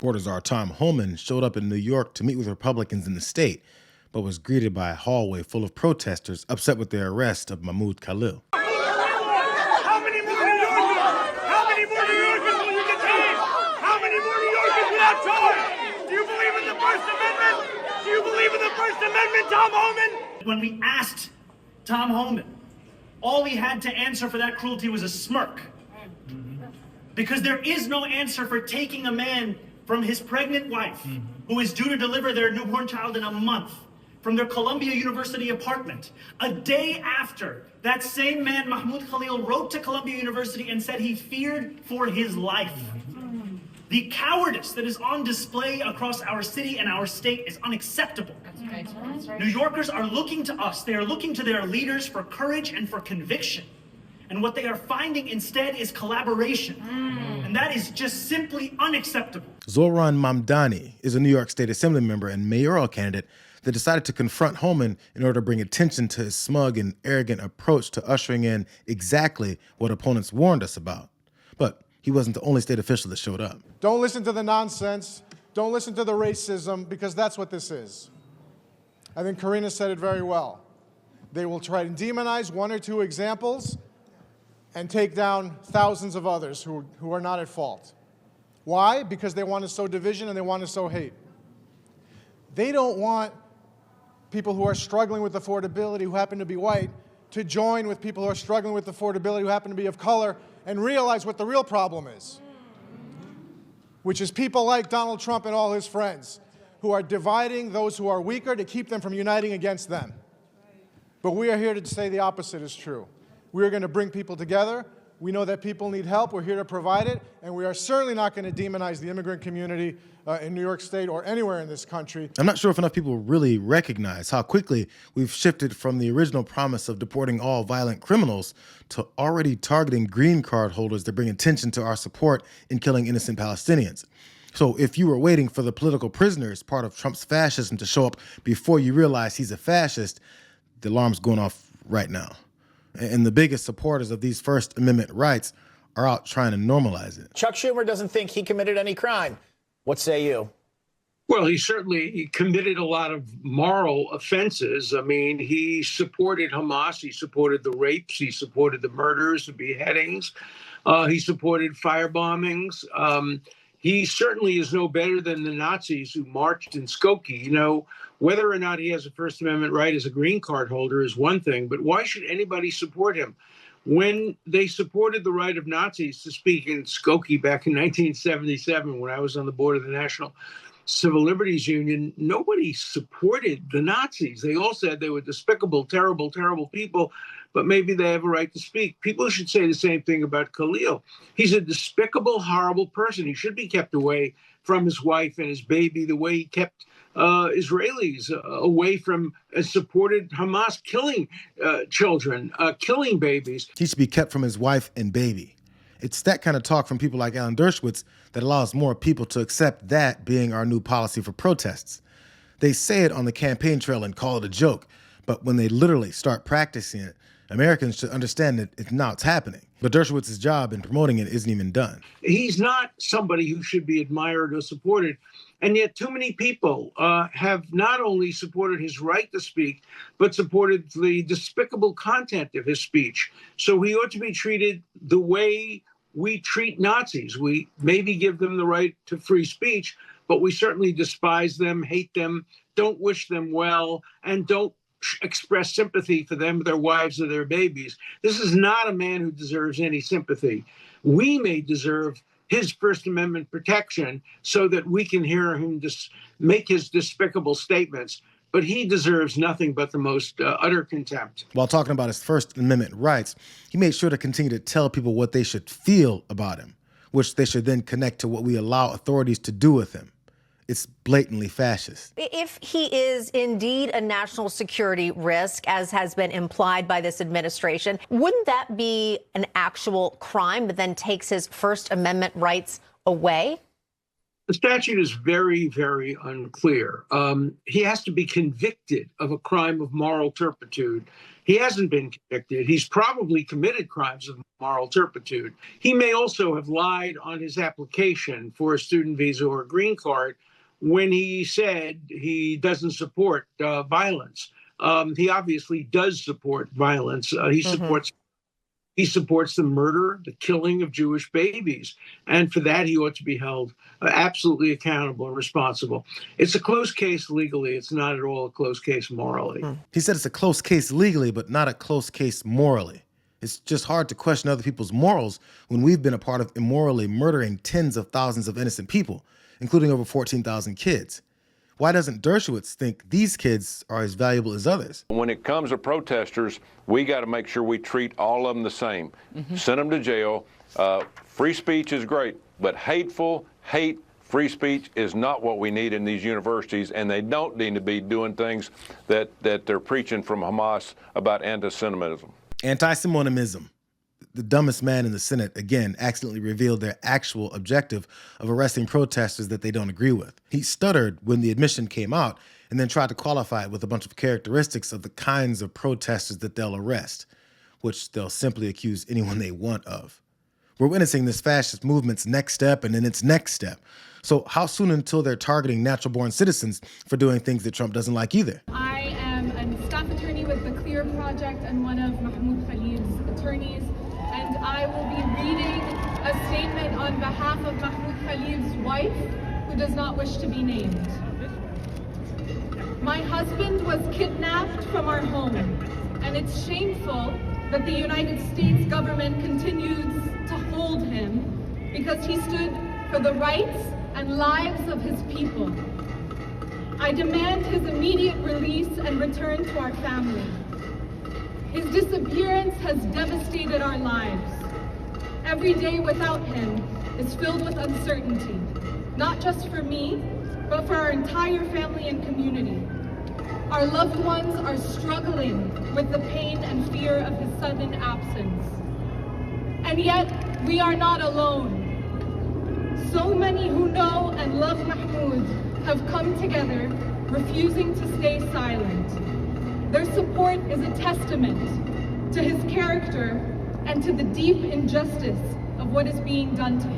Border czar Tom Homan showed up in New York to meet with Republicans in the state, but was greeted by a hallway full of protesters upset with their arrest of Mahmoud Khalil. How many more New Yorkers will you detain? How many more New Yorkers without charge? Do you believe in the First Amendment? Do you believe in the First Amendment, Tom Homan? When we asked Tom Homan, all he had to answer for that cruelty was a smirk. Because there is no answer for taking a man from his pregnant wife, who is due to deliver their newborn child in a month, from their Columbia University apartment, a day after that same man, Mahmoud Khalil, wrote to Columbia University and said he feared for his life. The cowardice that is on display across our city and our state is unacceptable. New Yorkers are looking to us. They are looking to their leaders for courage and for conviction. And what they are finding instead is collaboration. And that is just simply unacceptable. Zohran Mamdani is a New York State Assembly member and mayoral candidate that decided to confront Homan in order to bring attention to his smug and arrogant approach to ushering in exactly what opponents warned us about. But he wasn't the only state official that showed up. Don't listen to the nonsense. Don't listen to the racism, because that's what this is. I think Karina said it very well. They will try to demonize one or two examples and take down thousands of others who are not at fault. Why? Because they want to sow division and they want to sow hate. They don't want people who are struggling with affordability, who happen to be white, to join with people who are struggling with affordability, who happen to be of color, and realize what the real problem is, which is people like Donald Trump and all his friends, who are dividing those who are weaker to keep them from uniting against them. But we are here to say the opposite is true. We are going to bring people together. We know that people need help. We're here to provide it. And we are certainly not going to demonize the immigrant community in New York State or anywhere in this country. I'm not sure if enough people really recognize how quickly we've shifted from the original promise of deporting all violent criminals to already targeting green card holders that bring attention to our support in killing innocent Palestinians. So if you were waiting for the political prisoners, part of Trump's fascism, to show up before you realize he's a fascist, the alarm's going off right now. And the biggest supporters of these First Amendment rights are out trying to normalize it. Chuck Schumer doesn't think he committed any crime. What say you? Well, he certainly committed a lot of moral offenses. I mean, he supported Hamas. He supported the rapes. He supported the murders, the beheadings. He supported fire bombings. He certainly is no better than the Nazis who marched in Skokie. You know, whether or not he has a First Amendment right as a green card holder is one thing, but why should anybody support him? When they supported the right of Nazis to speak in Skokie back in 1977, when I was on the board of the National Civil Liberties Union, nobody supported the Nazis. They all said they were despicable, terrible, terrible people, but maybe they have a right to speak. People should say the same thing about Khalil. He's a despicable, horrible person. He should be kept away from his wife and his baby the way he kept Israelis away from and supported Hamas killing children, killing babies. He should be kept from his wife and baby. It's that kind of talk from people like Alan Dershowitz that allows more people to accept that being our new policy for protests. They say it on the campaign trail and call it a joke, but when they literally start practicing it, Americans should understand that it's happening. But Dershowitz's job in promoting it isn't even done. He's not somebody who should be admired or supported. And yet too many people have not only supported his right to speak, but supported the despicable content of his speech. So he ought to be treated the way we treat Nazis. We maybe give them the right to free speech, but we certainly despise them, hate them, don't wish them well, and don't express sympathy for them, their wives, or their babies. This is not a man who deserves any sympathy. We may deserve his First Amendment protection so that we can hear him make his despicable statements, but he deserves nothing but the most utter contempt. While talking about his First Amendment rights, he made sure to continue to tell people what they should feel about him, which they should then connect to what we allow authorities to do with him. It's blatantly fascist. If he is indeed a national security risk, as has been implied by this administration, wouldn't that be an actual crime that then takes his First Amendment rights away? The statute is very, very unclear. He has to be convicted of a crime of moral turpitude. He hasn't been convicted. He's probably committed crimes of moral turpitude. He may also have lied on his application for a student visa or a green card when he said he doesn't support violence. He obviously does support violence. He supports the murder, the killing of Jewish babies. And for that, he ought to be held absolutely accountable and responsible. It's a close case legally. It's not at all a close case morally. He said it's a close case legally, but not a close case morally. It's just hard to question other people's morals when we've been a part of immorally murdering tens of thousands of innocent people, including over 14,000 kids. Why doesn't Dershowitz think these kids are as valuable as others? When it comes to protesters, we got to make sure we treat all of them the same. Send them to jail. Free speech is great, but hate, free speech is not what we need in these universities, and they don't need to be doing things that they're preaching from Hamas about anti-Semitism. Anti-Semitism. The dumbest man in the Senate, again, accidentally revealed their actual objective of arresting protesters that they don't agree with. He stuttered when the admission came out and then tried to qualify it with a bunch of characteristics of the kinds of protesters that they'll arrest, which they'll simply accuse anyone they want of. We're witnessing this fascist movement's next step and then its next step. So how soon until they're targeting natural-born citizens for doing things that Trump doesn't like either? I am a staff attorney with the Clear Project and one of Mahmoud Khalid's attorneys. And I will be reading a statement on behalf of Mahmoud Khalid's wife, who does not wish to be named. My husband was kidnapped from our home, and it's shameful that the United States government continues to hold him because he stood for the rights and lives of his people. I demand his immediate release and return to our family. His disappearance has devastated our lives. Every day without him is filled with uncertainty, not just for me, but for our entire family and community. Our loved ones are struggling with the pain and fear of his sudden absence. And yet, we are not alone. So many who know and love Mahmoud have come together, refusing to stay silent. Their support is a testament to his character and to the deep injustice of what is being done to him.